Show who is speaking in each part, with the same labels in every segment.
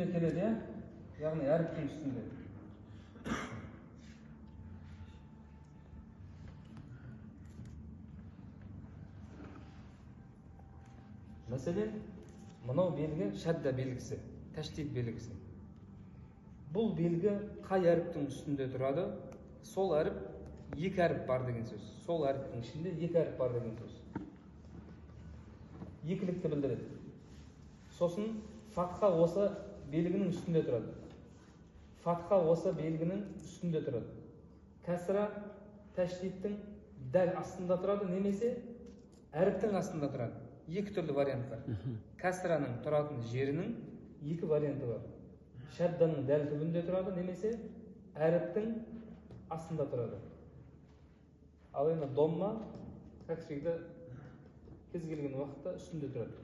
Speaker 1: üstünde keledi, ya? Яғни әріптің üstünde. Мәселен, мынау белгі шадда белгісі, тәштит белгісі. Бұл белгі қай әріптің үстінде тұрады? Сол әріп екі әріп бар деген сөз. Сол әріптің ішінде екі әріп бар деген сөз. Екілікті білдіреді. Сосын фатха осы белгінің үстінде тұрады. Фатха осы белгінің үстінде тұрады. Кәсіра тәштиттің дәл астында тұрады, немесе әріптің астында тұрады. Екі түрлі вариант бар. Кәсіраның тұратын жерінің екі варианты бар. Шадданың дәл түбінде тұрады, немесе әріптің астында тұрады. Ал енді домма, как всегда, кез келген уақытта үстінде тұрады.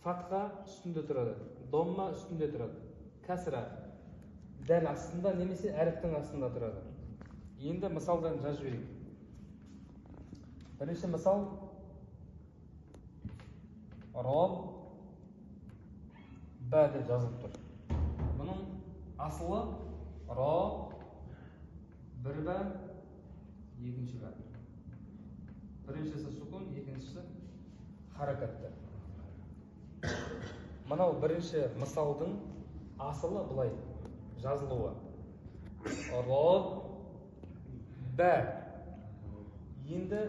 Speaker 1: Фатха үстінде тұрады, домма үстінде тұрады. Кәсіра дәл астында, немесе әріптің астында тұрады. Енді мысалдан жазып жіберейік. Бірінші мысал, Роб бә деп жазылып тұр. Бұның асылы Ро бір бә, екінші бә. Біріншісі сукун, екіншісі харакатты. Мынау бірінші мысалдың асылы бұлай жазылуы. Роб бә. Енді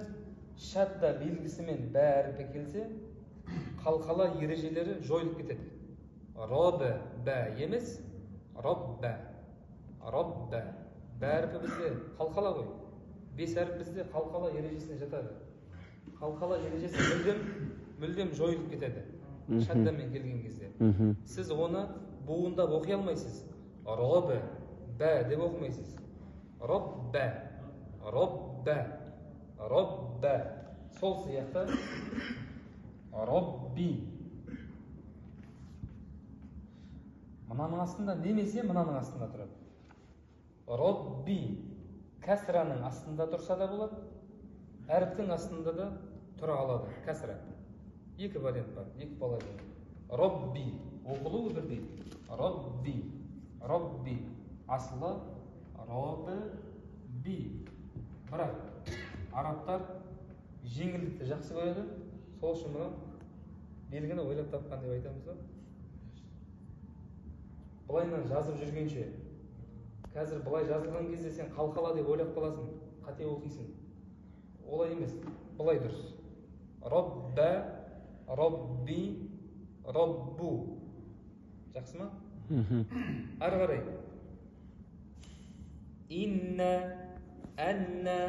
Speaker 1: шадда белгісімен бә әріпі келсе, қалқала ережелері жойылып кетеді. Роб бә емес, роб бә. Роб бә. Бә әріпі бізде қалқала ғой. Бес әріп бізде қалқала ережесіне жатады. Қалқала ережесі мүлдем жойылып кетеді. Шаддамен келген кезде. Сіз оны буындап оқи алмайсыз. Роб бә деп оқымайсыз. Роб бә. Роб бә. Роб бә. Сол сияқты Робби. Мынаның астында, немесе мынаның астында тұрады. Робби кәсіраның астында тұрса да болады, әріптің астында да тұра алады. Кәсіра. Екі вариант бар, екі положение. Робби. Оқылуы бірдей. Робби. Робби. Асылы Робби. Бірақ арабтар жеңілдікті жақсы көреді. Сол үшін мұны белгіні ойлап тапқан деп айтамыз ба? Бұлайынан жазып жүргенше, қазір бұлай жазылған кезде сен қалқала деп ойлап қаласың, қате оқисың. Олай емес, бұлай дұрыс. Роббә, робби, роббу. Жақсы ма? Ары қарай. Инна, әнна.